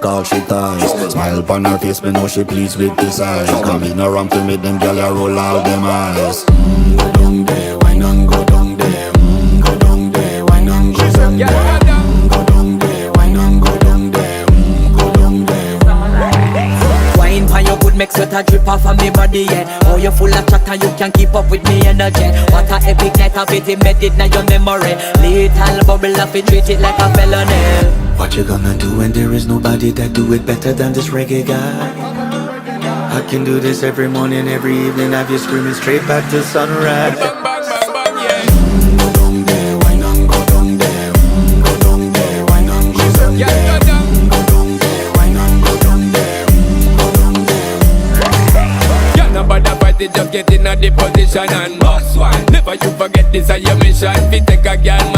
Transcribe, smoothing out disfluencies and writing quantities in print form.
all she ties. Smile upon her face, me know she pleased with this eyes. Come in around to make them gyal a roll out them eyes. Go down there, why not go down there? Go down there, why not go down there? Go down there, why not go down there? Go down there. Wine for your good make sweat a drip off of me body, yeah. Oh, you full of chatter, you can keep up with me energy. What a epic night of it, embedded in your memory. Little bubble of it, treat it like a felony. What you gonna do when there is nobody that do it better than this reggae guy? I can do this every morning, every evening, have you screaming straight back to sunrise. Go down there, why not go down there? Go down there, why not go down there? Go down there, why not go down there? Go down there. Yeah, nobody fight it, just get in a the position and boss one. Never you forget this is your mission. Fi take a girl.